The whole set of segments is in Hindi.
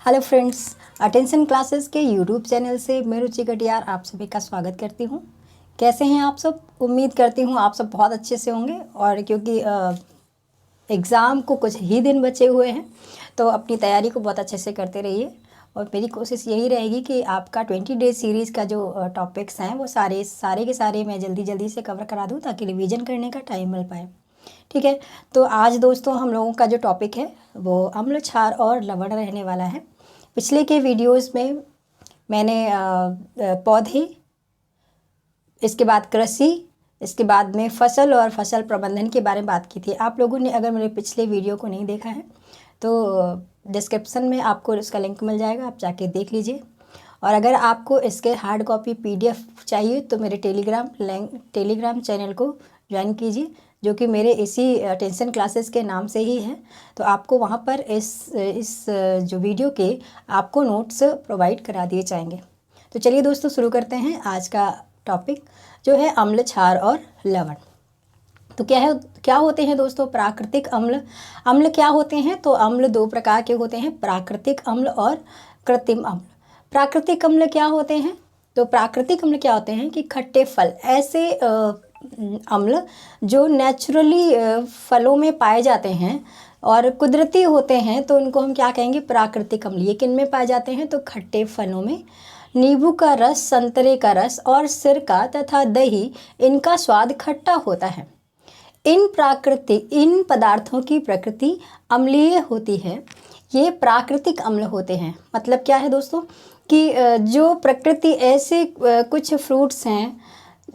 हेलो फ्रेंड्स, अटेंशन क्लासेस के यूट्यूब चैनल से मैं रुचि कटियार आप सभी का स्वागत करती हूँ। कैसे हैं आप सब? उम्मीद करती हूँ आप सब बहुत अच्छे से होंगे। और क्योंकि एग्ज़ाम को कुछ ही दिन बचे हुए हैं तो अपनी तैयारी को बहुत अच्छे से करते रहिए। और मेरी कोशिश यही रहेगी कि आपका 20 डेज सीरीज़ का जो टॉपिक्स हैं वो सारे के सारे मैं जल्दी से कवर करा दूँ ताकि रिवीजन करने का टाइम मिल पाए। ठीक है, तो आज दोस्तों हम लोगों का जो टॉपिक है वो अम्ल, क्षार और लवण रहने वाला है। पिछले के वीडियोस में मैंने पौधे, इसके बाद कृषि, इसके बाद में फसल और फसल प्रबंधन के बारे में बात की थी। आप लोगों ने अगर मेरे पिछले वीडियो को नहीं देखा है तो डिस्क्रिप्शन में आपको इसका लिंक मिल जाएगा, आप जाके देख लीजिए। और अगर आपको इसके हार्ड कॉपी PDF चाहिए तो मेरे टेलीग्राम चैनल को ज्वाइन कीजिए, जो कि मेरे इसी अटेंशन क्लासेस के नाम से ही है। तो आपको वहाँ पर इस जो वीडियो के आपको नोट्स प्रोवाइड करा दिए जाएंगे। तो चलिए दोस्तों शुरू करते हैं आज का टॉपिक, जो है अम्ल, क्षार और लवण। तो क्या होते हैं दोस्तों प्राकृतिक अम्ल? अम्ल क्या होते हैं? तो अम्ल दो प्रकार के होते हैं, प्राकृतिक अम्ल और कृत्रिम अम्ल। प्राकृतिक अम्ल क्या होते हैं? तो प्राकृतिक अम्ल क्या होते हैं कि खट्टे फल, ऐसे अम्ल जो नेचुरली फलों में पाए जाते हैं और कुदरती होते हैं, तो उनको हम क्या कहेंगे? प्राकृतिक अम्ल। ये किन में पाए जाते हैं? तो खट्टे फलों में। नींबू का रस, संतरे का रस और सिरका तथा दही, इनका स्वाद खट्टा होता है। इन पदार्थों की प्रकृति अम्लीय होती है। ये प्राकृतिक अम्ल होते हैं। मतलब क्या है दोस्तों कि जो प्रकृति ऐसे कुछ फ्रूट्स हैं,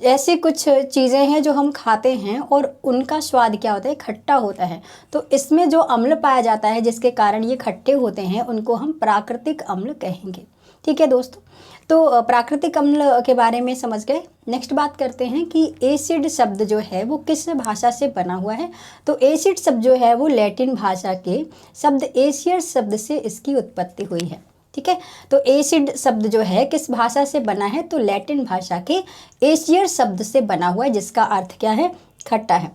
ऐसी कुछ चीज़ें हैं जो हम खाते हैं और उनका स्वाद क्या होता है? खट्टा होता है। तो इसमें जो अम्ल पाया जाता है जिसके कारण ये खट्टे होते हैं, उनको हम प्राकृतिक अम्ल कहेंगे। ठीक है दोस्तों, तो प्राकृतिक अम्ल के बारे में समझ गए। नेक्स्ट बात करते हैं कि एसिड शब्द जो है वो किस भाषा से बना हुआ है। तो एसिड शब्द जो है वो लैटिन भाषा के शब्द एसियस शब्द से इसकी उत्पत्ति हुई है। ठीक है, तो एसिड शब्द जो है किस भाषा से बना है? तो लैटिन भाषा के एसियस शब्द से बना हुआ है, जिसका अर्थ क्या है? खट्टा है।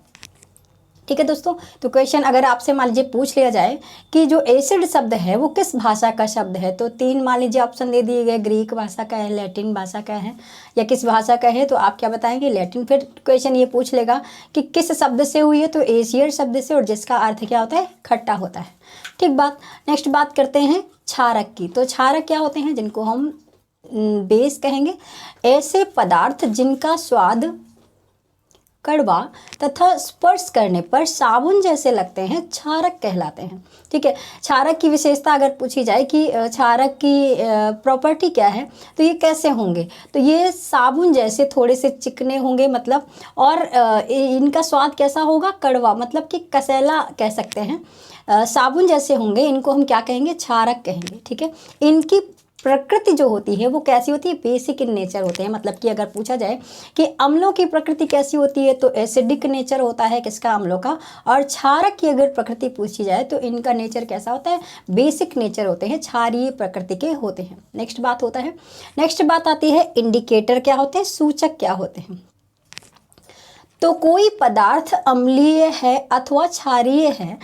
ठीक है दोस्तों, तो क्वेश्चन अगर आपसे मान लीजिए पूछ लिया जाए कि जो एसिड शब्द है वो किस भाषा का शब्द है, तो 3 मान लीजिए ऑप्शन दे दिए गए, ग्रीक भाषा का है, लैटिन भाषा का है या किस भाषा का है, तो आप क्या बताएंगे? लैटिन। फिर क्वेश्चन ये पूछ लेगा कि किस शब्द से हुई है, तो एसियस शब्द से, और जिसका अर्थ क्या होता है? खट्टा होता है। ठीक बात। नेक्स्ट बात करते हैं क्षारक की। तो क्षारक क्या होते हैं? जिनको हम बेस कहेंगे। ऐसे पदार्थ जिनका स्वाद कड़वा तथा स्पर्श करने पर साबुन जैसे लगते हैं, क्षारक कहलाते हैं। ठीक है, क्षारक की विशेषता अगर पूछी जाए कि क्षारक की प्रॉपर्टी क्या है, तो ये कैसे होंगे? तो ये साबुन जैसे थोड़े से चिकने होंगे, मतलब, और इनका स्वाद कैसा होगा? कड़वा, मतलब कि कसैला कह सकते हैं। साबुन जैसे होंगे, इनको हम क्या कहेंगे? क्षारक कहेंगे। ठीक है, इनकी प्रकृति जो होती है वो कैसी होती है? बेसिक इन नेचर होते हैं। मतलब कि अगर पूछा जाए कि अम्लों की प्रकृति कैसी होती है, तो एसिडिक नेचर होता है किसका? अम्लों का। और क्षारक की अगर प्रकृति पूछी जाए तो इनका नेचर कैसा होता है? बेसिक नेचर होते हैं, क्षारीय प्रकृति के होते हैं। नेक्स्ट बात आती है इंडिकेटर क्या होते हैं, सूचक क्या होते हैं। तो कोई पदार्थ अम्लीय है अथवा क्षारीय है,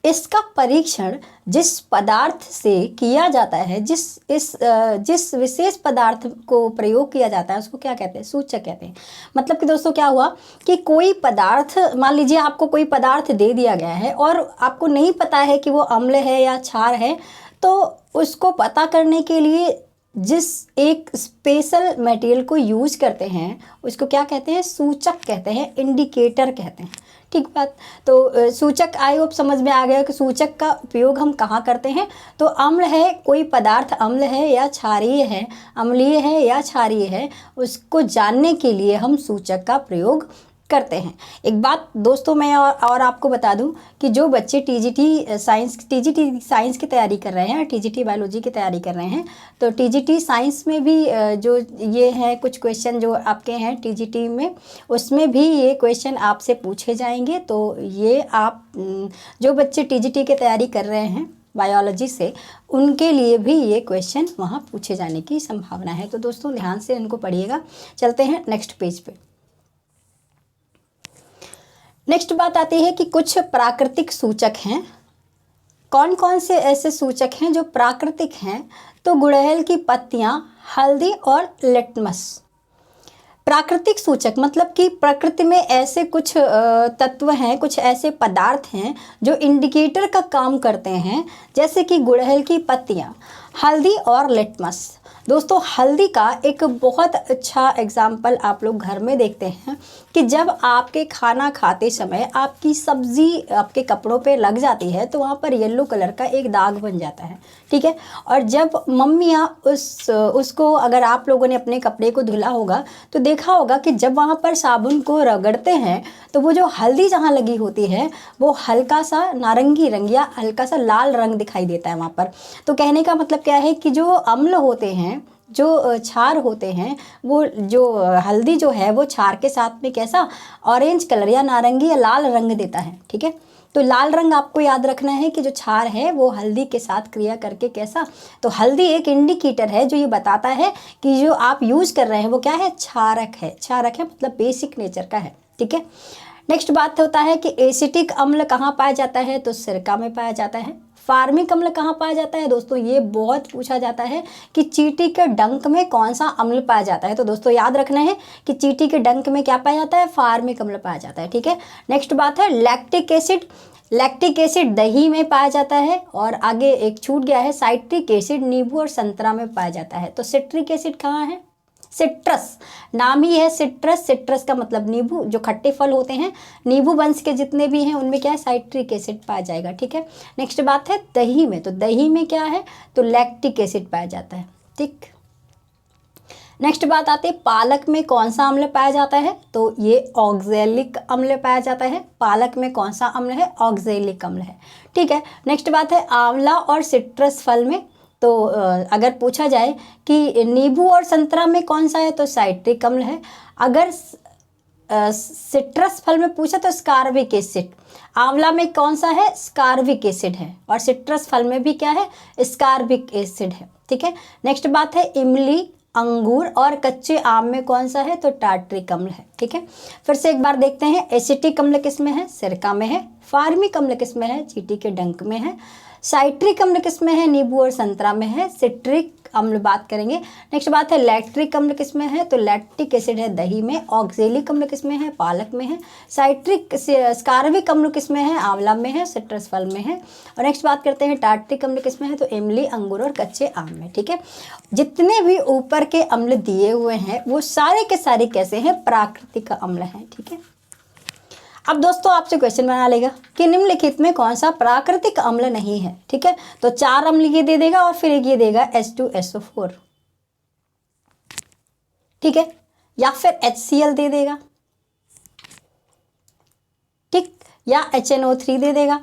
इसका परीक्षण जिस पदार्थ से किया जाता है, जिस विशेष पदार्थ को प्रयोग किया जाता है, उसको क्या कहते हैं? सूचक कहते हैं। मतलब कि दोस्तों क्या हुआ कि कोई पदार्थ, मान लीजिए आपको कोई पदार्थ दे दिया गया है और आपको नहीं पता है कि वो अम्ल है या क्षार है, तो उसको पता करने के लिए जिस एक स्पेशल मटेरियल को यूज करते हैं उसको क्या कहते हैं? सूचक कहते हैं, इंडिकेटर कहते हैं। ठीक बात। तो सूचक, आई होप समझ में आ गया कि सूचक का उपयोग हम कहाँ करते हैं। तो अम्ल है, कोई पदार्थ अम्ल है या क्षारीय है, अम्लीय है या क्षारीय है, उसको जानने के लिए हम सूचक का प्रयोग करते हैं। एक बात दोस्तों मैं और आपको बता दूं कि जो बच्चे टीजीटी साइंस की तैयारी कर रहे हैं, टीजीटी बायोलॉजी की तैयारी कर रहे हैं, तो टीजीटी साइंस में भी जो ये है कुछ क्वेश्चन जो आपके हैं टीजीटी में, उसमें भी ये क्वेश्चन आपसे पूछे जाएंगे। तो ये आप जो बच्चे टीजीटी की तैयारी कर रहे हैं बायोलॉजी से, उनके लिए भी ये क्वेश्चन वहाँ पूछे जाने की संभावना है। तो दोस्तों ध्यान से इनको पढ़िएगा। चलते हैं नेक्स्ट पेज पे। नेक्स्ट बात आती है कि कुछ प्राकृतिक सूचक हैं कौन कौन से ऐसे सूचक हैं जो प्राकृतिक हैं? तो गुड़हल की पत्तियां, हल्दी और लिटमस। प्राकृतिक सूचक मतलब कि प्रकृति में ऐसे कुछ तत्व हैं, कुछ ऐसे पदार्थ हैं जो इंडिकेटर का काम करते हैं, जैसे कि गुड़हल की पत्तियां, हल्दी और लिटमस। दोस्तों, हल्दी का एक बहुत अच्छा एग्जाम्पल आप लोग घर में देखते हैं कि जब आपके खाना खाते समय आपकी सब्ज़ी आपके कपड़ों पे लग जाती है तो वहाँ पर येलो कलर का एक दाग बन जाता है, ठीक है। और जब मम्मियाँ उसको अगर आप लोगों ने अपने कपड़े को धुला होगा तो देखा होगा कि जब वहाँ पर साबुन को रगड़ते हैं तो वो जो हल्दी जहाँ लगी होती है वो हल्का सा नारंगी रंग या हल्का सा लाल रंग दिखाई देता है वहाँ पर। तो कहने का मतलब क्या है कि जो अम्ल होते हैं, जो क्षार होते हैं, वो जो हल्दी जो है वो क्षार के साथ में कैसा ऑरेंज कलर या नारंगी या लाल रंग देता है, ठीक है। तो लाल रंग आपको याद रखना है कि जो क्षार है वो हल्दी के साथ क्रिया करके कैसा, तो हल्दी एक इंडिकेटर है जो ये बताता है कि जो आप यूज़ कर रहे हैं वो क्या है, क्षारक है। क्षारक है मतलब बेसिक नेचर का है, ठीक है। नेक्स्ट बात होता है कि एसिटिक अम्ल कहाँ पाया जाता है? तो सिरका में पाया जाता है। फार्मिक अम्ल कहाँ पाया जाता है? दोस्तों, ये बहुत पूछा जाता है कि चींटी के डंक में कौन सा अम्ल पाया जाता है। तो दोस्तों याद रखना है कि चींटी के डंक में क्या पाया जाता है? फार्मिक अम्ल पाया जाता है, ठीक है। नेक्स्ट बात है लैक्टिक एसिड। लैक्टिक एसिड दही में पाया जाता है। और आगे एक छूट गया है, साइट्रिक एसिड नींबू और संतरा में पाया जाता है। तो सिट्रिक एसिड कहाँ है? सिट्रस, नाम ही है सिट्रस। सिट्रस का मतलब नींबू, जो खट्टे फल होते हैं नींबू वंश के जितने भी हैं उनमें क्या है, साइट्रिक एसिड पाया जाएगा, ठीक है। नेक्स्ट बात है दही में। तो दही में क्या है? तो लैक्टिक एसिड पाया जाता है, ठीक। नेक्स्ट बात आती है पालक में कौन सा अम्ल पाया जाता है? तो ये ऑक्जेलिक अम्ल पाया जाता है। पालक में कौन सा अम्ल है? ऑक्जेलिक अम्ल है, ठीक है। नेक्स्ट बात है आंवला और सिट्रस फल में। तो अगर पूछा जाए कि नींबू और संतरा में कौन सा है, तो साइट्रिक अम्ल है। अगर सिट्रस फल में पूछा तो स्कारविक एसिड। आंवला में कौन सा है? स्कारविक एसिड है। और सिट्रस फल में भी क्या है? स्कारविक एसिड है, ठीक है। नेक्स्ट बात है इमली, अंगूर और कच्चे आम में कौन सा है? तो टार्ट्रिक अम्ल है, ठीक है। फिर से एक बार देखते हैं, एसिटिक अम्ल किस में है? सिरका में है। फार्मिक अम्ल किस में है? चींटी के डंक में है। साइट्रिक अम्ल किस में है? नींबू और संतरा में है। सिट्रिक अम्ल बात करेंगे। नेक्स्ट बात है लैक्टिक अम्ल किस में है? तो लैक्टिक एसिड है दही में। ऑक्जेलिक अम्ल किस में है? पालक में है। साइट्रिक स्कारविक अम्ल किस में है? आंवला में है, सिट्रस फल में है। और नेक्स्ट बात करते हैं टार्ट्रिक अम्ल किस में है? तो इमली, अंगूर और कच्चे आम में, ठीक है। जितने भी ऊपर के अम्ल दिए हुए हैं वो सारे के सारे कैसे हैं? प्राकृतिक अम्ल हैं, ठीक है। अब दोस्तों आपसे क्वेश्चन बना लेगा कि निम्नलिखित में कौन सा प्राकृतिक अम्ल नहीं है, ठीक है। तो 4 अम्ल ये दे देगा और फिर एक ये देगा H2SO4, ठीक है, या फिर HCl दे देगा, ठीक, या HNO3 दे देगा।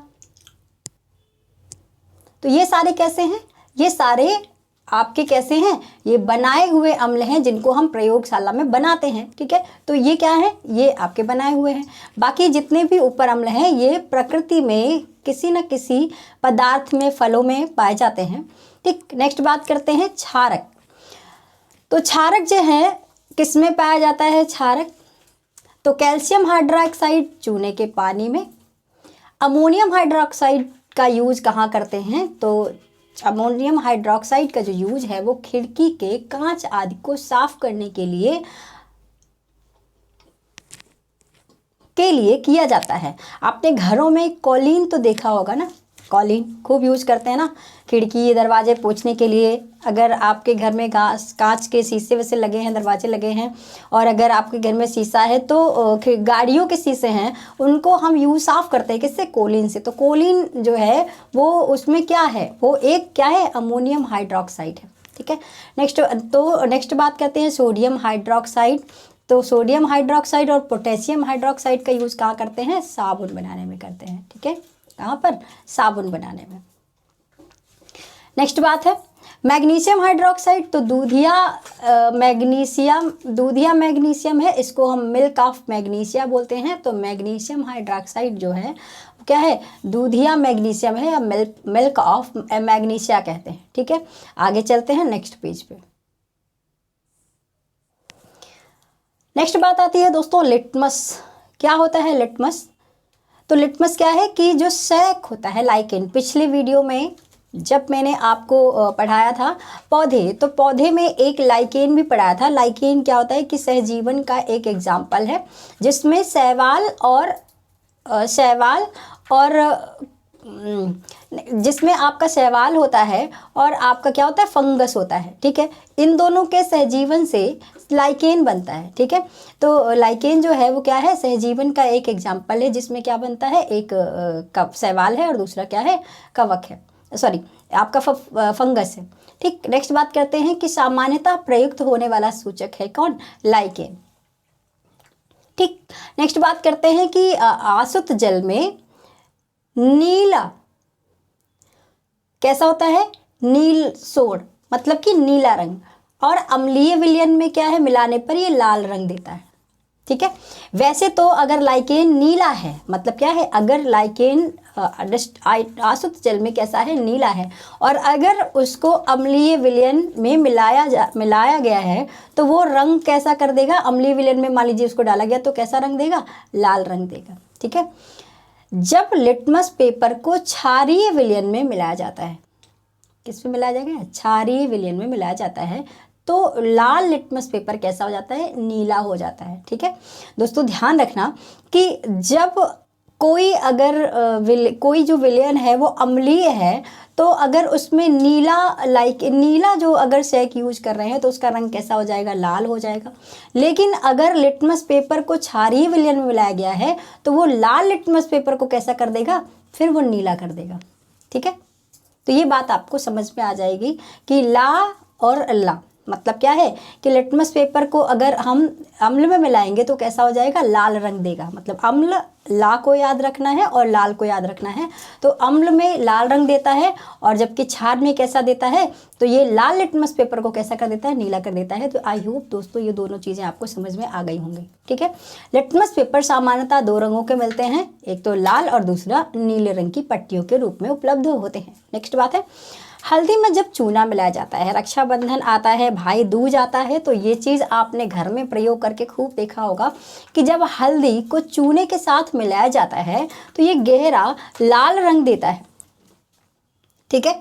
तो ये सारे कैसे हैं? ये सारे आपके कैसे हैं? ये बनाए हुए अम्ल हैं जिनको हम प्रयोगशाला में बनाते हैं, ठीक है। तो ये क्या है? ये आपके बनाए हुए हैं। बाकी जितने भी ऊपर अम्ल हैं ये प्रकृति में किसी न किसी पदार्थ में, फलों में पाए जाते हैं, ठीक। नेक्स्ट बात करते हैं क्षारक। तो क्षारक जो है किस में पाया जाता है? क्षारक तो कैल्शियम हाइड्रोक्साइड चूने के पानी में। अमोनियम हाइड्रोक्साइड का यूज कहाँ करते हैं? तो अमोनियम हाइड्रोक्साइड का जो यूज है वो खिड़की के कांच आदि को साफ करने के लिए किया जाता है। आपने घरों में कॉलिन तो देखा होगा ना, कॉलिन खूब यूज करते हैं ना खिड़की दरवाजे पोंछने के लिए। अगर आपके घर में कांच के शीशे वैसे लगे हैं, दरवाजे लगे हैं, और अगर आपके घर में शीशा है तो गाड़ियों के शीशे हैं उनको हम यूज साफ करते हैं किससे? कोलिन से। तो कोलिन जो है वो उसमें क्या है? वो एक क्या है? अमोनियम हाइड्रोक्साइड है, ठीक है। नेक्स्ट बात करते हैं सोडियम हाइड्रोक्साइड। तो सोडियम हाइड्रोक्साइड और पोटेशियम हाइड्रोक्साइड का यूज़ कहाँ करते हैं? साबुन बनाने में करते हैं, ठीक है। कहाँ पर? साबुन बनाने में। नेक्स्ट बात है मैग्नीशियम हाइड्रोक्साइड। तो दूधिया मैग्नीशियम है, इसको हम मिल्क ऑफ मैग्नीशिया बोलते हैं। तो मैग्नीशियम हाइड्रोक्साइड जो है क्या है? दूधिया मैग्नीशियम है या मिल्क ऑफ मैग्नीशिया कहते हैं, ठीक है। आगे चलते हैं नेक्स्ट पेज पे। नेक्स्ट बात आती है दोस्तों लिटमस। क्या होता है लिटमस? तो लिटमस क्या है कि जो सैक होता है लाइकेन, पिछले वीडियो में जब मैंने आपको पढ़ाया था पौधे, तो पौधे में एक लाइकेन भी पढ़ाया था। लाइकेन क्या होता है कि सहजीवन का एक एग्जाम्पल है, जिसमें शैवाल और जिसमें आपका शैवाल होता है और आपका क्या होता है, फंगस होता है। ठीक है, इन दोनों के सहजीवन से लाइकेन बनता है। ठीक है, तो लाइकेन जो है वो क्या है, सहजीवन का एक एग्जाम्पल है, जिसमें क्या बनता है, एक शैवाल है और दूसरा क्या है, कवक है, सॉरी आपका फंगस है। ठीक, नेक्स्ट बात करते हैं कि सामान्यतः प्रयुक्त होने वाला सूचक है कौन, लाइकेन। ठीक, नेक्स्ट बात करते हैं कि आसुत जल में नीला कैसा होता है, नील सोड, मतलब कि नीला रंग, और अम्लीय विलयन में क्या है, मिलाने पर ये लाल रंग देता है। ठीक है, वैसे तो अगर लाइकेन नीला है, मतलब क्या है, अगर लाइकेन आसुत जल में कैसा है, नीला है, और अगर उसको अम्लीय विलयन में मिलाया गया है तो वो रंग कैसा कर देगा, अम्लीय विलयन में मान लीजिए उसको डाला गया तो कैसा रंग देगा, लाल रंग देगा। ठीक है, जब लिटमस पेपर को क्षारीय विलयन में मिलाया जाता है, किस में मिलाया जाएगा, क्षारीय विलयन में मिलाया जाता है, तो लाल लिटमस पेपर कैसा हो जाता है, नीला हो जाता है। ठीक है दोस्तों, ध्यान रखना कि जब कोई जो विलयन है वो अम्लीय है, तो अगर उसमें नीला जो अगर सैक यूज कर रहे हैं तो उसका रंग कैसा हो जाएगा, लाल हो जाएगा। लेकिन अगर लिटमस पेपर को क्षारीय विलयन में मिलाया गया है तो वो लाल लिटमस पेपर को कैसा कर देगा, फिर वो नीला कर देगा। ठीक है, तो ये बात आपको समझ में आ जाएगी कि ला और ला मतलब क्या है कि लिटमस पेपर को अगर हम अम्ल में मिलाएंगे तो कैसा हो जाएगा, लाल रंग देगा। मतलब अम्ल, ला को याद रखना है और लाल को याद रखना है, तो अम्ल में लाल रंग देता है और जबकि क्षार में कैसा देता है, तो ये लाल लिटमस पेपर को कैसा कर देता है, नीला कर देता है। तो आई होप दोस्तों ये दोनों चीज़ें आपको समझ में आ गई होंगी। ठीक है, लिटमस पेपर सामान्यतः दो रंगों के मिलते हैं, एक तो लाल और दूसरा नीले रंग की पट्टियों के रूप में उपलब्ध होते हैं। नेक्स्ट बात है, हल्दी में जब चूना मिलाया जाता है, रक्षाबंधन आता है, भाई दूज आता है, तो ये चीज़ आपने घर में प्रयोग करके खूब देखा होगा कि जब हल्दी को चूने के साथ मिलाया जाता है तो ये गहरा लाल रंग देता है। ठीक है,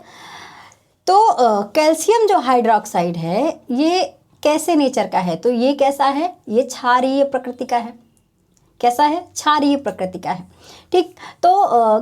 तो कैल्शियम जो हाइड्रोक्साइड है ये कैसे नेचर का है, तो ये कैसा है, ये क्षारीय प्रकृति का है। कैसा है, क्षारीय प्रकृति का है। ठीक, तो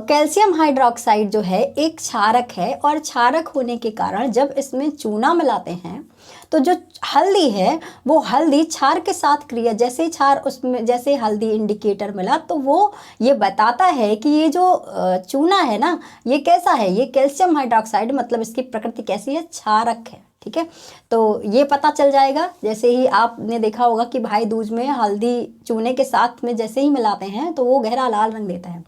कैल्शियम हाइड्रोक्साइड जो है एक क्षारक है, और क्षारक होने के कारण जब इसमें चूना मिलाते हैं तो जो हल्दी है वो हल्दी क्षार के साथ क्रिया, जैसे क्षार उसमें, जैसे हल्दी इंडिकेटर मिला तो वो ये बताता है कि ये जो चूना है ना ये कैसा है, ये कैल्शियम हाइड्रोक्साइड, मतलब इसकी प्रकृति कैसी है, क्षारक है। ठीक है, तो ये पता चल जाएगा जैसे ही आपने देखा होगा कि भाई दूज में हल्दी चूने के साथ में जैसे ही मिलाते हैं तो वो गहरा लाल रंग देता है।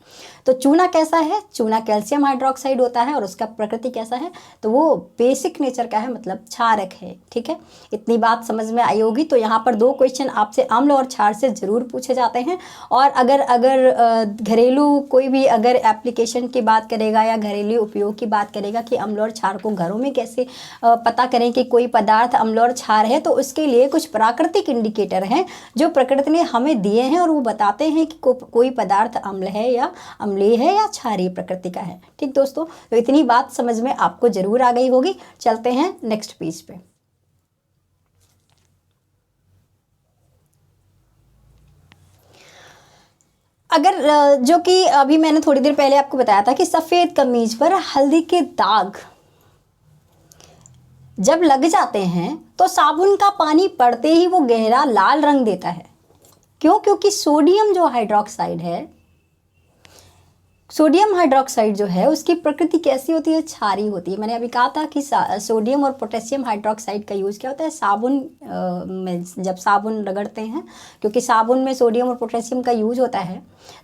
तो चूना कैसा है, चूना कैल्शियम हाइड्रोक्साइड होता है और उसका प्रकृति कैसा है, तो वो बेसिक नेचर का है, मतलब क्षारक है। ठीक है, इतनी बात समझ में आई होगी। तो यहाँ पर दो क्वेश्चन आपसे अम्ल और क्षार से ज़रूर पूछे जाते हैं, और अगर घरेलू कोई भी अगर एप्लीकेशन की बात करेगा या घरेलू उपयोग की बात करेगा कि अम्ल और क्षार को घरों में कैसे पता करें कि कोई पदार्थ अम्ल और क्षार है, तो उसके लिए कुछ प्राकृतिक इंडिकेटर हैं जो प्रकृति ने हमें दिए हैं, और वो बताते हैं कि कोई पदार्थ अम्ल है या अम्लीय है या क्षारीय प्रकृति का है। ठीक दोस्तों, तो इतनी बात समझ में आपको जरूर आ गई होगी। चलते हैं नेक्स्ट पेज पे। अगर जो कि अभी मैंने थोड़ी देर पहले आपको बताया था कि सफ़ेद कमीज पर हल्दी के दाग जब लग जाते हैं तो साबुन का पानी पड़ते ही वो गहरा लाल रंग देता है। क्यों? क्योंकि सोडियम जो हाइड्रोक्साइड है, सोडियम हाइड्रोक्साइड जो है उसकी प्रकृति कैसी होती है, क्षारीय होती है। मैंने अभी कहा था कि सोडियम और पोटेशियम हाइड्रोक्साइड का यूज़ क्या होता है, साबुन में जब साबुन रगड़ते हैं, क्योंकि साबुन में सोडियम और पोटेशियम का यूज होता है,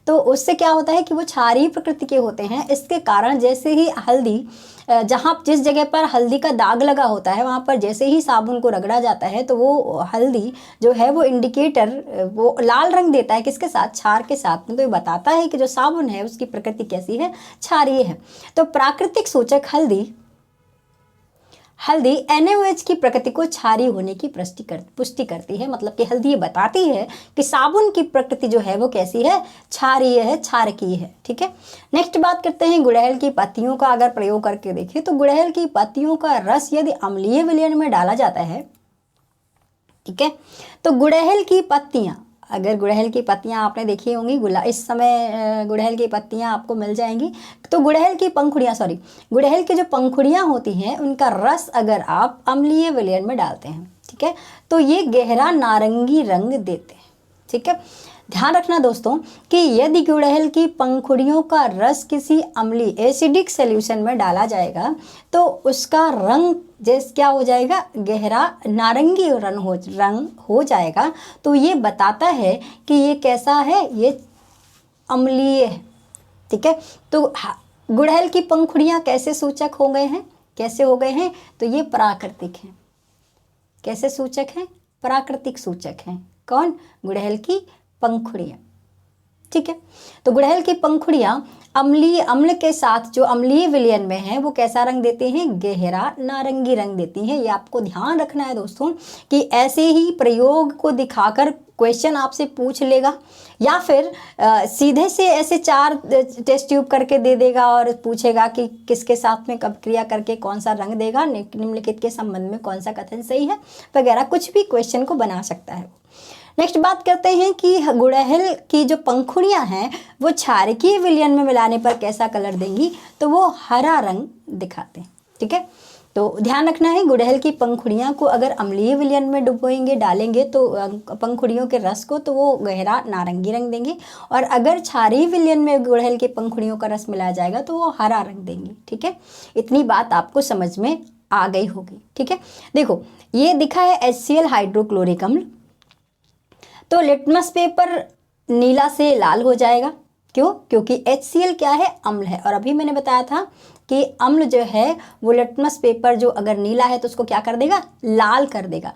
तो उससे क्या होता है कि वो क्षारीय प्रकृति के होते हैं। इसके कारण जैसे ही हल्दी, जिस जगह पर हल्दी का दाग लगा होता है वहाँ पर जैसे ही साबुन को रगड़ा जाता है तो वो हल्दी जो है वो इंडिकेटर वो लाल रंग देता है, किसके साथ, क्षार के साथ में। तो ये बताता है कि जो साबुन है उसकी प्रकृति कैसी है, क्षारीय है। तो प्राकृतिक सूचक हल्दी NaOH की प्रकृति को क्षारीय होने की पुष्टि करती है। मतलब कि हल्दी ये बताती है कि साबुन की प्रकृति जो है वो कैसी है, क्षारीय है, क्षारकीय है। ठीक है, नेक्स्ट बात करते हैं गुड़हल की पत्तियों का अगर प्रयोग करके देखें तो गुड़हल की पत्तियों का रस यदि अम्लीय विलयन में डाला जाता है, ठीक है, तो गुड़हल की पत्तियां, अगर गुड़हल की पत्तियां आपने देखी होंगी, इस समय गुड़हल की पत्तियां आपको मिल जाएंगी, तो गुड़हल की गुड़हल की जो पंखुड़ियां होती हैं उनका रस अगर आप अम्लीय विलयन में डालते हैं, ठीक है, तो ये गहरा नारंगी रंग देते हैं। ठीक है, ध्यान रखना दोस्तों कि यदि गुड़हल की पंखुड़ियों का रस किसी अम्लीय एसिडिक सॉल्यूशन में डाला जाएगा तो उसका रंग जैसे क्या हो जाएगा, गहरा नारंगी रंग हो जाएगा। तो ये बताता है कि ये कैसा है, ये अम्लीय है। ठीक है, तो गुड़हल की पंखुड़ियाँ कैसे सूचक हो गए हैं, कैसे हो गए हैं, तो ये प्राकृतिक हैं। कैसे सूचक हैं, प्राकृतिक सूचक हैं। कौन, गुड़हल की पंखुड़ियाँ। ठीक है, तो गुड़हल की पंखुड़ियाँ अम्ल के साथ जो अम्लीय विलयन में है वो कैसा रंग देते हैं, गहरा नारंगी रंग देती हैं। ये आपको ध्यान रखना है दोस्तों कि ऐसे ही प्रयोग को दिखाकर क्वेश्चन आपसे पूछ लेगा या फिर सीधे से ऐसे 4 टेस्ट ट्यूब करके दे देगा और पूछेगा कि किसके साथ में कब क्रिया करके कौन सा रंग देगा, निम्नलिखित के संबंध में कौन सा कथन सही है वगैरह, कुछ भी क्वेश्चन को बना सकता है। नेक्स्ट बात करते हैं कि गुड़हल की जो पंखुड़ियां हैं वो क्षारकीय विलयन में मिलाने पर कैसा कलर देंगी, तो वो हरा रंग दिखाते हैं। ठीक है, तो ध्यान रखना है गुड़हल की पंखुड़ियां को अगर अम्लीय विलयन में डुबोएंगे, डालेंगे तो पंखुड़ियों के रस को, तो वो गहरा नारंगी रंग देंगे, और अगर क्षारीय विलयन में गुड़हल की पंखुड़ियों का रस मिलाया जाएगा तो वो हरा रंग देंगे। ठीक है, इतनी बात आपको समझ में आ गई होगी। ठीक है, देखो ये दिखा है HCl हाइड्रोक्लोरिक अम्ल, तो लिटमस पेपर नीला से लाल हो जाएगा। क्यों, क्योंकि HCl क्या है, अम्ल है, और अभी मैंने बताया था कि अम्ल जो है वो लिटमस पेपर जो अगर नीला है तो उसको क्या कर देगा, लाल कर देगा।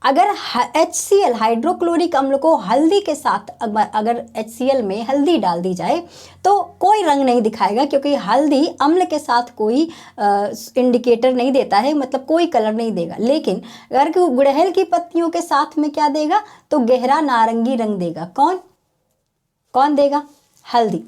अगर HCl हाइड्रोक्लोरिक अम्ल को हल्दी के साथ, अगर HCl में हल्दी डाल दी जाए तो कोई रंग नहीं दिखाएगा, क्योंकि हल्दी अम्ल के साथ कोई इंडिकेटर नहीं देता है, मतलब कोई कलर नहीं देगा। लेकिन अगर गुड़हल की पत्तियों के साथ में क्या देगा, तो गहरा नारंगी रंग देगा। कौन देगा, हल्दी।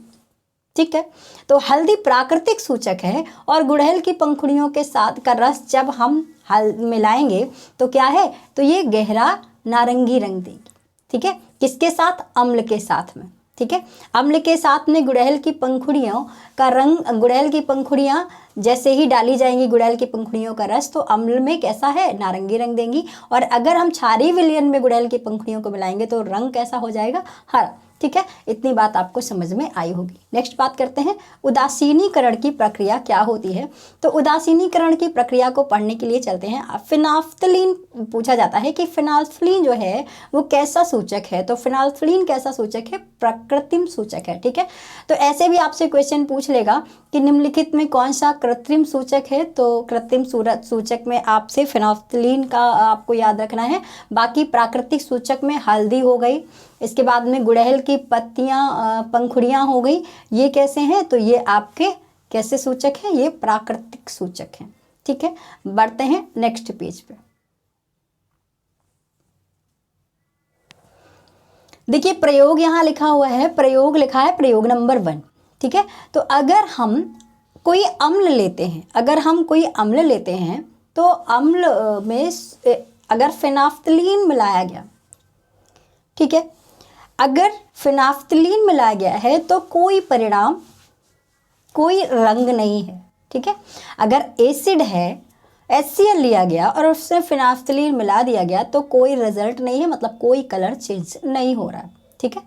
ठीक है, तो हल्दी प्राकृतिक सूचक है, और गुड़हल की पंखुड़ियों के साथ का रस जब हम मिलाएंगे तो क्या है, तो ये गहरा नारंगी रंग देगी। ठीक है, किसके साथ, अम्ल के साथ में। ठीक है, अम्ल के साथ में गुड़हल की पंखुड़ियों का रंग, गुड़हल की पंखुड़ियाँ जैसे ही डाली जाएंगी गुड़हल की पंखुड़ियों का रस, तो अम्ल में कैसा है, नारंगी रंग देंगी, और अगर हम क्षारीय विलयन में गुड़हल की पंखुड़ियों को मिलाएंगे तो रंग कैसा हो जाएगा, हरा। ठीक है, इतनी बात आपको समझ में आई होगी। नेक्स्ट बात करते हैं उदासीनीकरण की प्रक्रिया क्या होती है। तो उदासीनीकरण की प्रक्रिया को पढ़ने के लिए चलते हैं। फिनाल्फ्थलीन पूछा जाता है कि फिनाल्फ्थलीन जो है वो कैसा सूचक है, तो फिनाल्फ्थलीन कैसा सूचक है, प्रकृत्रिम सूचक है। ठीक है, तो ऐसे भी आपसे क्वेश्चन पूछ लेगा कि निम्नलिखित में कौन सा कृत्रिम सूचक है, तो कृत्रिम सूचक में आपसे फिनाल्फ्थलीन का आपको याद रखना है। बाकी प्राकृतिक सूचक में हल्दी हो गई, इसके बाद में गुड़हल की पत्तियां, पंखुड़ियां हो गई, ये कैसे हैं, तो ये आपके कैसे सूचक हैं, ये प्राकृतिक सूचक हैं। ठीक है, बढ़ते हैं नेक्स्ट पेज पे। देखिए प्रयोग यहाँ लिखा हुआ है, प्रयोग लिखा है, प्रयोग नंबर 1। ठीक है, तो अगर हम कोई अम्ल लेते हैं तो अम्ल में अगर फिनाल्फ्थलीन मिलाया गया, ठीक है, अगर फिनाल्फ्थलीन मिलाया गया है तो कोई परिणाम, कोई रंग नहीं है। ठीक है, अगर एसिड है, HCl लिया गया और उससे फिनाल्फ्थलीन मिला दिया गया तो कोई रिजल्ट नहीं है, मतलब कोई कलर चेंज नहीं हो रहा है। ठीक है,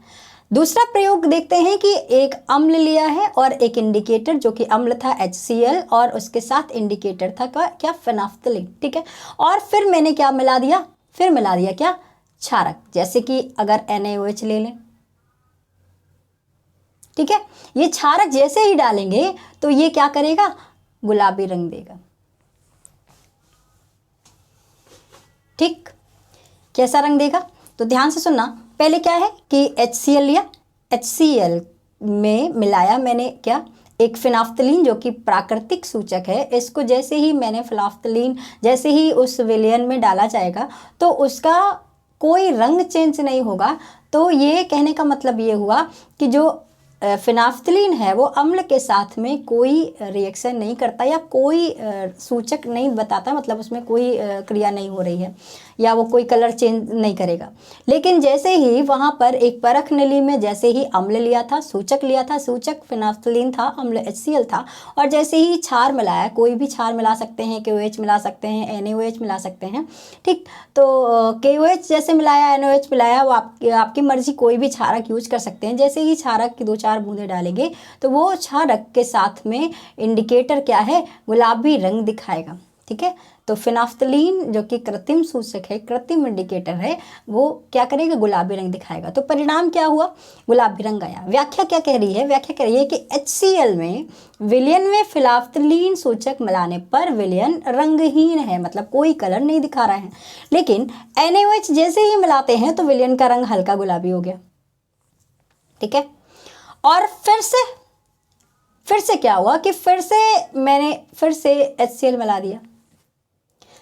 दूसरा प्रयोग देखते हैं कि एक अम्ल लिया है और एक इंडिकेटर, जो कि अम्ल था HCl और उसके साथ इंडिकेटर था क्या, फिनाल्फ्थलीन। ठीक है, और फिर मैंने क्या मिला दिया, फिर मिला दिया क्या, क्षारक, जैसे कि अगर NaOH ले लें। ठीक है, ये क्षारक जैसे ही डालेंगे तो ये क्या करेगा, गुलाबी रंग देगा। ठीक, कैसा रंग देगा, तो ध्यान से सुनना। पहले क्या है कि HCl लिया, HCl में मिलाया मैंने क्या, एक फिनाफ्थलीन जो कि प्राकृतिक सूचक है, इसको जैसे ही मैंने फिनाफ्थलीन जैसे ही उस विलयन में डाला जाएगा तो उसका कोई रंग चेंज नहीं होगा। तो ये कहने का मतलब ये हुआ कि जो फिनाफ्थलीन है वो अम्ल के साथ में कोई रिएक्शन नहीं करता या कोई सूचक नहीं बताता, मतलब उसमें कोई क्रिया नहीं हो रही है या वो कोई कलर चेंज नहीं करेगा। लेकिन जैसे ही वहाँ पर एक परख नली में जैसे ही अम्ल लिया था, सूचक लिया था, सूचक फिनाफ्थलीन था, अम्ल HCl था, और जैसे ही क्षार मिलाया, कोई भी क्षार मिला सकते हैं, KOH मिला सकते हैं, NaOH मिला सकते हैं, ठीक। तो KOH जैसे मिलाया, NaOH मिलाया, वो आपकी मर्जी, कोई भी क्षारक यूज कर सकते हैं। जैसे ही क्षारक की 2-4 बूंदे डालेंगे तो वो क्षारक के साथ में इंडिकेटर क्या है, गुलाबी रंग दिखाएगा, ठीक है। तो फिनाफ्थलीन जो कि कृत्रिम सूचक है, कृत्रिम इंडिकेटर है, वो क्या करेगा, गुलाबी रंग दिखाएगा। तो परिणाम क्या हुआ, गुलाबी रंग आया। व्याख्या क्या कह रही है, व्याख्या कह रही है कि HCl में विलयन में फिनाफ्थलीन सूचक मिलाने पर विलयन रंगहीन है, मतलब कोई कलर नहीं दिखा रहा है। लेकिन NaOH जैसे ही मिलाते हैं तो विलयन का रंग हल्का गुलाबी हो गया, ठीक है। और फिर से क्या हुआ कि मैंने फिर से HCl मिला दिया।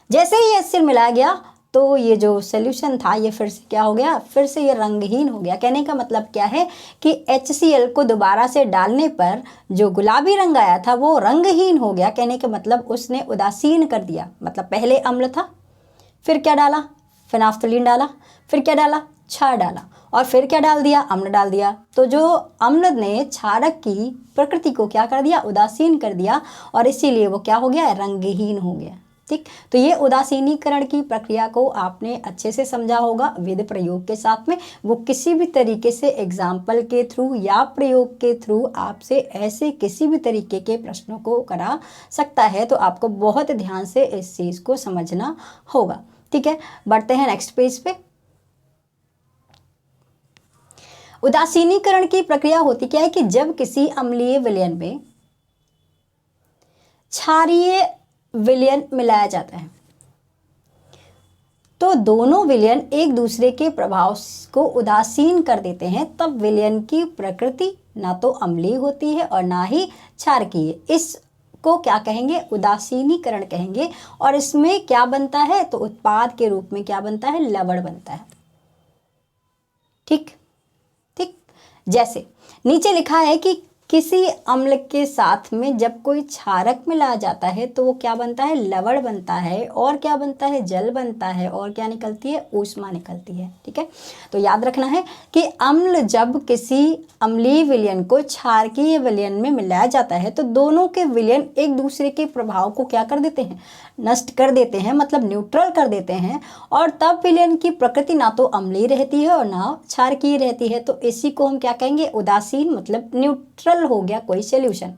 जैसे ही HCl मिलाया गया तो ये जो सोल्यूशन था ये फिर से क्या हो गया, फिर से ये रंगहीन हो गया। कहने का मतलब क्या है कि HCl को दोबारा से डालने पर जो गुलाबी रंग आया था वो रंगहीन हो गया। कहने का मतलब उसने उदासीन कर दिया, मतलब पहले अम्ल था, फिर क्या डाला, फिनाफ्थलीन डाला, फिर क्या डाला, क्षार डाला, और फिर क्या डाल दिया, अम्ल डाल दिया। तो जो अम्ल ने क्षारक की प्रकृति को क्या कर दिया, उदासीन कर दिया, और इसीलिए वो क्या हो गया, रंगहीन हो गया, ठीक। तो ये उदासीनीकरण की प्रक्रिया को आपने अच्छे से समझा होगा विधि प्रयोग के साथ में। वो किसी भी तरीके से एग्जाम्पल के थ्रू या प्रयोग के थ्रू आपसे ऐसे किसी भी तरीके के प्रश्नों को करा सकता है। तो आपको बहुत ध्यान से इस चीज़ को समझना होगा, ठीक है। बढ़ते हैं नेक्स्ट पेज पे। उदासीनीकरण की प्रक्रिया होती क्या है कि जब किसी अम्लीय विलयन में क्षारीय विलयन मिलाया जाता है तो दोनों विलयन एक दूसरे के प्रभाव को उदासीन कर देते हैं, तब विलयन की प्रकृति ना तो अम्लीय होती है और ना ही क्षारकीय। इसको क्या कहेंगे, उदासीनीकरण कहेंगे। और इसमें क्या बनता है, तो उत्पाद के रूप में क्या बनता है, लवण बनता है, ठीक। जैसे नीचे लिखा है कि किसी अम्ल के साथ में जब कोई क्षारक मिलाया जाता है तो वो क्या बनता है, लवण बनता है, और क्या बनता है, जल बनता है, और क्या निकलती है, ऊष्मा निकलती है, ठीक है। तो याद रखना है कि अम्ल जब किसी अम्लीय विलयन को क्षारकीय विलयन में मिलाया जाता है तो दोनों के विलयन एक दूसरे के प्रभाव को क्या कर देते हैं, नष्ट कर देते हैं, मतलब न्यूट्रल कर देते हैं। और तब विलयन की प्रकृति ना तो अम्लीय रहती है और ना क्षारकीय रहती है। तो इसी को हम क्या कहेंगे, उदासीन, मतलब न्यूट्रल हो गया कोई सॉल्यूशन।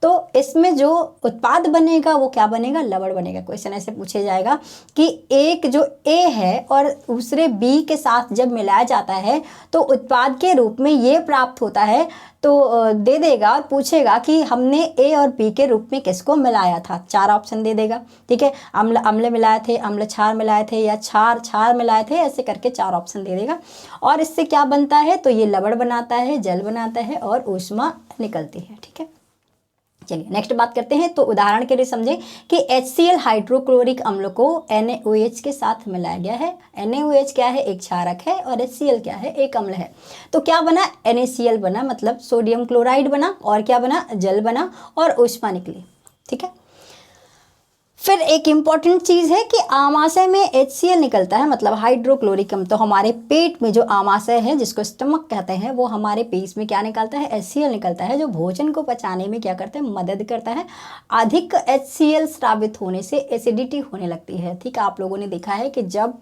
तो इसमें जो उत्पाद बनेगा वो क्या बनेगा, लवण बनेगा। क्वेश्चन ऐसे पूछे जाएगा कि एक जो A है और दूसरे B के साथ जब मिलाया जाता है तो उत्पाद के रूप में ये प्राप्त होता है। तो दे देगा और पूछेगा कि हमने A और B के रूप में किसको मिलाया था, 4 ऑप्शन दे देगा, ठीक है। अम्ल मिलाए थे, अम्ल क्षार मिलाए थे, या क्षार मिलाए थे, ऐसे करके 4 ऑप्शन दे देगा। और इससे क्या बनता है, तो ये लवण बनाता है, जल बनाता है, और ऊष्मा निकलती है, ठीक है। चलिए नेक्स्ट बात करते हैं। तो उदाहरण के लिए समझें कि HCl हाइड्रोक्लोरिक अम्ल को NaOH के साथ मिलाया गया है। NaOH क्या है, एक क्षारक है, और HCl क्या है, एक अम्ल है। तो क्या बना, NaCl बना, मतलब सोडियम क्लोराइड बना, और क्या बना, जल बना, और ऊष्मा निकली, ठीक है। फिर एक इम्पॉर्टेंट चीज़ है कि आमाशय में HCl निकलता है, मतलब हाइड्रोक्लोरिक अम्ल। तो हमारे पेट में जो आमाशय है जिसको स्टमक कहते हैं, वो हमारे पेट में क्या निकलता है, HCl निकलता है, जो भोजन को पचाने में क्या करता है, मदद करता है। अधिक HCl स्रावित होने से एसिडिटी होने लगती है, ठीक है। आप लोगों ने देखा है कि जब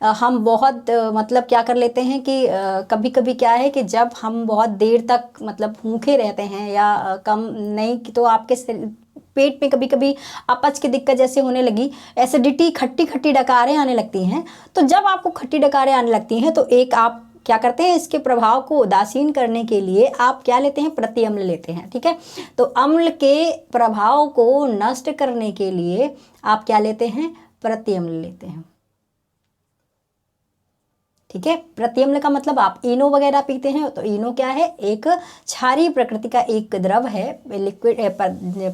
हम बहुत मतलब क्या कर लेते हैं कि कभी कभी क्या है कि जब हम बहुत देर तक मतलब भूखे रहते हैं या कम नहीं, तो आपके पेट में कभी कभी अपच की दिक्कत जैसे होने लगी, एसिडिटी, खट्टी खट्टी डकारें आने लगती हैं। तो जब आपको खट्टी डकारें आने लगती हैं तो एक आप क्या करते हैं, इसके प्रभाव को उदासीन करने के लिए आप क्या लेते हैं, प्रति अम्ल लेते हैं, ठीक है। तो अम्ल के प्रभाव को नष्ट करने के लिए आप क्या लेते हैं, प्रति अम्ल लेते हैं, ठीक है। प्रतिअम्ल का मतलब आप इनो वगैरह पीते हैं तो इनो क्या है, एक क्षारीय प्रकृति का एक द्रव है, लिक्विड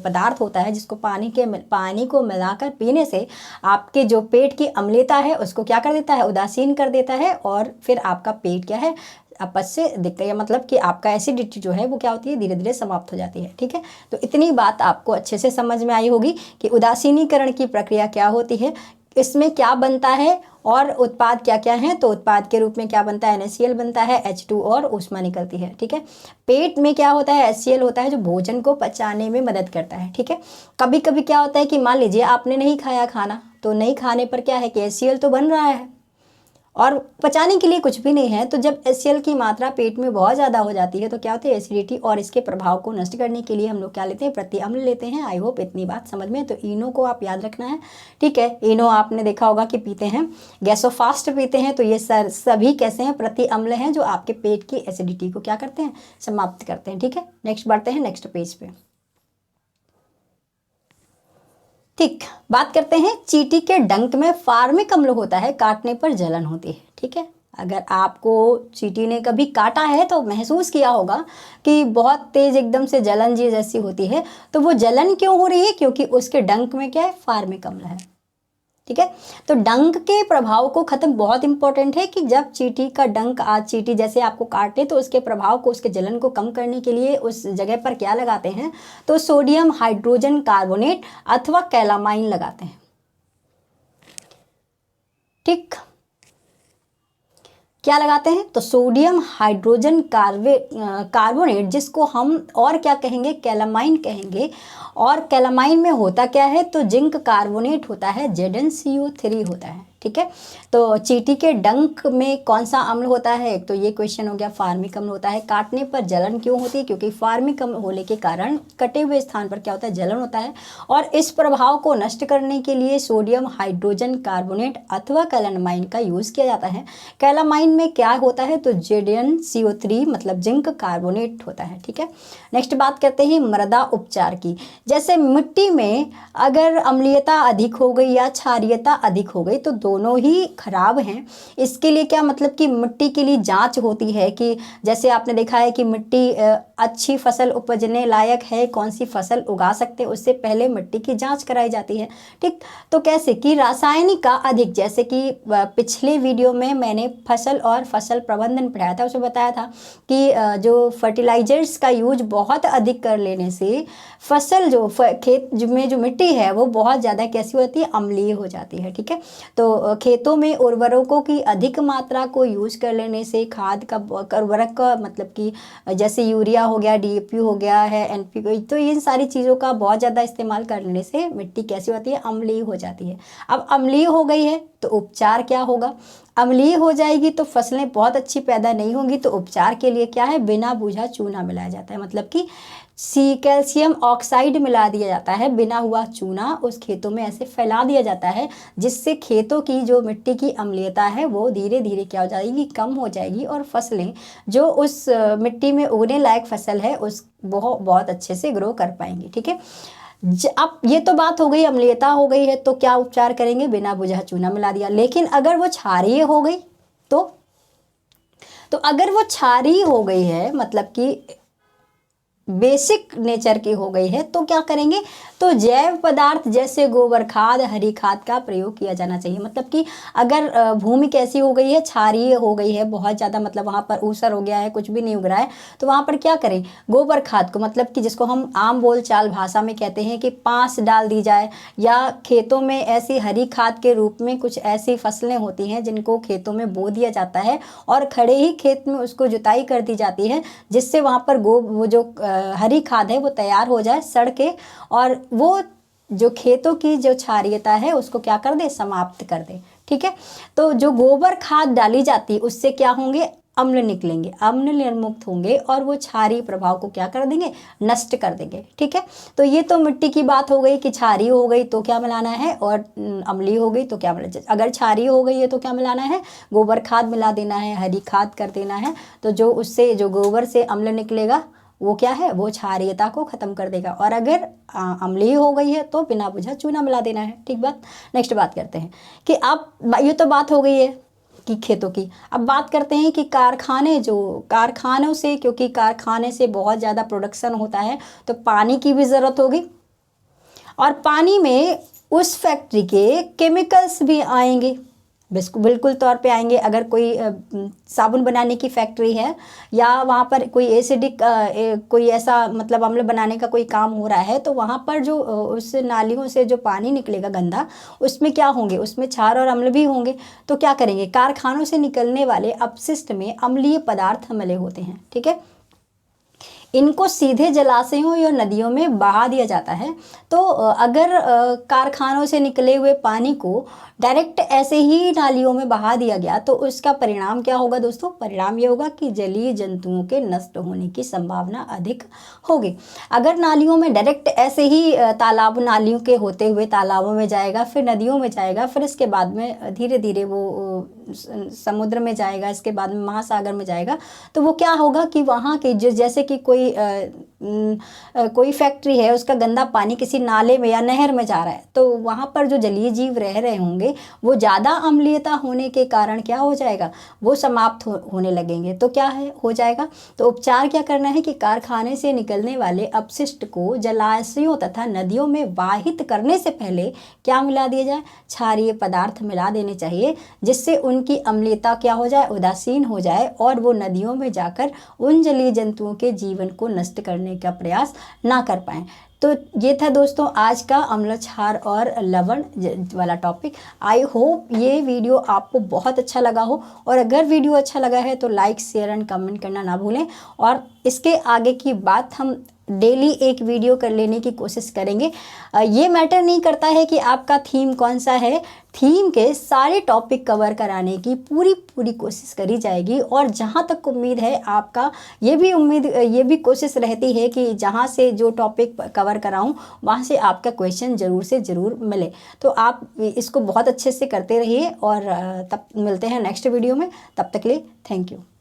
पदार्थ होता है जिसको पानी को मिलाकर पीने से आपके जो पेट की अम्लता है उसको क्या कर देता है, उदासीन कर देता है, और फिर आपका पेट क्या है, अपच से दिखता है, मतलब कि आपका एसिडिटी जो है वो क्या होती है, धीरे धीरे समाप्त हो जाती है। ठीक है, तो इतनी बात आपको अच्छे से समझ में आई होगी कि उदासीनीकरण की प्रक्रिया क्या होती है, इसमें क्या बनता है और उत्पाद क्या क्या हैं। तो उत्पाद के रूप में क्या बनता है, NaCl बनता है, H2 और ऊष्मा निकलती है। ठीक है, पेट में क्या होता है, HCl होता है जो भोजन को पचाने में मदद करता है। ठीक है, कभी कभी क्या होता है कि मान लीजिए आपने नहीं खाया खाना, तो नहीं खाने पर क्या है कि HCl तो बन रहा है और पचाने के लिए कुछ भी नहीं है। तो जब HCl की मात्रा पेट में बहुत ज़्यादा हो जाती है तो क्या होती है, एसिडिटी और इसके प्रभाव को नष्ट करने के लिए हम लोग क्या लेते हैं, प्रतिअम्ल लेते हैं। आई होप इतनी बात समझ में। तो इनो को आप याद रखना है। ठीक है, इनो आपने देखा होगा कि पीते हैं, गैसोफास्ट पीते हैं, तो ये सभी कैसे हैं, प्रतिअम्ल हैं जो आपके पेट की एसिडिटी को क्या करते हैं, समाप्त करते हैं। ठीक है, नेक्स्ट बढ़ते हैं नेक्स्ट पेज पे। ठीक, बात करते हैं चींटी के डंक में फार्मिक अम्ल होता है, काटने पर जलन होती है। ठीक है, अगर आपको चींटी ने कभी काटा है तो महसूस किया होगा कि बहुत तेज एकदम से जलन जी जैसी होती है। तो वो जलन क्यों हो रही है, क्योंकि उसके डंक में क्या है, फार्मिक अम्ल है। ठीक है, तो डंक के प्रभाव को खत्म, बहुत इंपॉर्टेंट है कि जब चींटी का डंक, आज चींटी जैसे आपको काटे तो उसके प्रभाव को, उसके जलन को कम करने के लिए उस जगह पर क्या लगाते हैं, तो सोडियम हाइड्रोजन कार्बोनेट अथवा कैलामाइन लगाते हैं। ठीक, क्या लगाते हैं, तो सोडियम हाइड्रोजन कार्बोनेट, जिसको हम और क्या कहेंगे, कैलामाइन कहेंगे। और कैलामाइन में होता क्या है, तो जिंक कार्बोनेट होता है, ZnCO3 होता है। ठीक है, तो चींटी के डंक में कौन सा अम्ल होता है, तो ये क्वेश्चन हो गया, फार्मिक अम्ल होता है। काटने पर जलन क्यों होती है, क्योंकि फार्मिक अम्ल होने के कारण कटे हुए स्थान पर क्या होता है, जलन होता है। और इस प्रभाव को नष्ट करने के लिए सोडियम हाइड्रोजन कार्बोनेट अथवा कैलामाइन का यूज़ किया जाता है। कैलामाइन में क्या होता है, तो ZnCO3 मतलब जिंक कार्बोनेट होता है। ठीक है, नेक्स्ट बात करते हैं मृदा उपचार की। जैसे मिट्टी में अगर अम्लीयता अधिक हो गई या क्षारीयता अधिक हो गई तो दोनों ही खराब हैं। इसके लिए क्या मतलब कि मिट्टी के लिए जांच होती है कि जैसे आपने देखा है कि मिट्टी अच्छी फसल उपजने लायक है, कौन सी फसल उगा सकते हैं, उससे पहले मिट्टी की जांच कराई जाती है। ठीक, तो कैसे कि रासायनिक का अधिक, जैसे कि पिछले वीडियो में मैंने फसल और फसल प्रबंधन पढ़ाया था, उसमें बताया था कि जो फर्टिलाइजर्स का यूज बहुत अधिक कर लेने से फसल जो खेत में जो मिट्टी है वो बहुत ज़्यादा कैसी होती है, अम्लीय हो जाती है। ठीक है, तो खेतों में उर्वरकों की अधिक मात्रा को यूज कर लेने से, खाद का उर्वरक का मतलब कि जैसे यूरिया हो गया, DAP हो गया है, NPK, तो इन सारी चीज़ों का बहुत ज़्यादा इस्तेमाल कर लेने से मिट्टी कैसी होती है, अम्लीय हो जाती है। अब अम्लीय हो गई है तो उपचार क्या होगा, अम्लीय हो जाएगी तो फसलें बहुत अच्छी पैदा नहीं होंगी। तो उपचार के लिए क्या है, बिना बूझा चूना मिलाया जाता है, मतलब कि कैल्शियम ऑक्साइड मिला दिया जाता है, बिना हुआ चूना उस खेतों में ऐसे फैला दिया जाता है, जिससे खेतों की जो मिट्टी की अम्लीयता है वो धीरे धीरे क्या हो जाएगी, कम हो जाएगी, और फसलें जो उस मिट्टी में उगने लायक फसल है उस बहुत अच्छे से ग्रो कर पाएंगी। ठीक है, अब ये तो बात हो गई, अम्लीयता हो गई है तो क्या उपचार करेंगे, बिना बुझा चूना मिला दिया। लेकिन अगर वो क्षारीय हो गई तो अगर वो क्षारीय हो गई है, मतलब कि बेसिक नेचर की हो गई है, तो क्या करेंगे, तो जैव पदार्थ जैसे गोबर खाद, हरी खाद का प्रयोग किया जाना चाहिए। मतलब कि अगर भूमि कैसी हो गई है, क्षारीय हो गई है बहुत ज़्यादा, मतलब वहाँ पर ऊसर हो गया है, कुछ भी नहीं उग रहा है, तो वहाँ पर क्या करें, गोबर खाद को, मतलब कि जिसको हम आम बोलचाल भाषा में कहते हैं कि पांस डाल दी जाए, या खेतों में ऐसी हरी खाद के रूप में कुछ ऐसी फसलें होती हैं जिनको खेतों में बो दिया जाता है और खड़े ही खेत में उसको जुताई कर दी जाती है, जिससे वहाँ पर वो जो हरी खाद है वो तैयार हो जाए सड़ के, और वो जो खेतों की जो क्षारीयता है उसको क्या कर दे, समाप्त कर दे। ठीक है, तो जो गोबर खाद डाली जाती है उससे क्या होंगे, अम्ल निकलेंगे, अम्ल निर्मुक्त होंगे और वो क्षारीय प्रभाव को क्या कर देंगे, नष्ट कर देंगे। ठीक है, तो ये तो मिट्टी की बात हो गई कि क्षारीय हो गई तो क्या मिलाना है, और अम्लीय हो गई तो क्या मिलाना, अगर क्षारीय हो गई है तो क्या मिलाना है, गोबर खाद मिला देना है, हरी खाद कर देना है। तो जो उससे जो गोबर से अम्ल निकलेगा वो क्या है, वो क्षारीयता को खत्म कर देगा। और अगर अम्लीय हो गई है तो बिना बुझा चूना मिला देना है। ठीक बात, नेक्स्ट बात करते हैं कि अब ये तो बात हो गई है की खेतों की। अब बात करते हैं कि कारखानों से, क्योंकि कारखाने से बहुत ज़्यादा प्रोडक्शन होता है तो पानी की भी ज़रूरत होगी, और पानी में उस फैक्ट्री के केमिकल्स भी आएंगे, बिल्कुल तौर पे आएंगे। अगर कोई साबुन बनाने की फैक्ट्री है या वहाँ पर कोई एसिडिक कोई ऐसा मतलब अम्ल बनाने का कोई काम हो रहा है, तो वहाँ पर जो उस नालियों से जो पानी निकलेगा गंदा, उसमें क्या होंगे, उसमें क्षार और अम्ल भी होंगे। तो क्या करेंगे, कारखानों से निकलने वाले अपशिष्ट में अम्लीय पदार्थ मिले होते हैं, ठीक है। इनको सीधे जलाशयों या नदियों में बहा दिया जाता है। तो अगर कारखानों से निकले हुए पानी को डायरेक्ट ऐसे ही नालियों में बहा दिया गया तो उसका परिणाम क्या होगा दोस्तों, परिणाम ये होगा कि जलीय जंतुओं के नष्ट होने की संभावना अधिक होगी। अगर नालियों में डायरेक्ट ऐसे ही तालाब नालियों के होते हुए तालाबों में जाएगा, फिर नदियों में जाएगा, फिर इसके बाद में धीरे धीरे वो समुद्र में जाएगा, इसके बाद में महासागर में जाएगा, तो वो क्या होगा कि वहाँ के जैसे कि कोई फैक्ट्री है, उसका गंदा पानी किसी नाले में या नहर में जा रहा है, तो वहाँ पर जो जलीय जीव रह रहे होंगे वो ज़्यादा अम्लीयता होने के कारण क्या हो जाएगा, वो समाप्त होने लगेंगे। तो क्या है हो जाएगा, तो उपचार क्या करना है कि कारखाने से निकलने वाले अपशिष्ट को जलाशयों तथा नदियों में वाहित करने से पहले क्या मिला दिया जाए, क्षारीय पदार्थ मिला देने चाहिए, जिससे उनकी अम्लीयता क्या हो जाए, उदासीन हो जाए, और वो नदियों में जाकर उन जलीय जंतुओं के जीवन को नष्ट करने का प्रयास ना कर पाएं। तो ये था दोस्तों आज का अम्ल, क्षार और लवण वाला टॉपिक। आई होप ये वीडियो आपको बहुत अच्छा लगा हो, और अगर वीडियो अच्छा लगा है तो लाइक, शेयर एंड कमेंट करना ना भूलें। और इसके आगे की बात हम डेली एक वीडियो कर लेने की कोशिश करेंगे। ये मैटर नहीं करता है कि आपका थीम कौन सा है, थीम के सारे टॉपिक कवर कराने की पूरी कोशिश करी जाएगी। और जहाँ तक उम्मीद है आपका ये भी कोशिश रहती है कि जहाँ से जो टॉपिक कवर कराऊं वहाँ से आपका क्वेश्चन ज़रूर से ज़रूर मिले। तो आप इसको बहुत अच्छे से करते रहिए, और तब मिलते हैं नेक्स्ट वीडियो में। तब तक के लिए थैंक यू।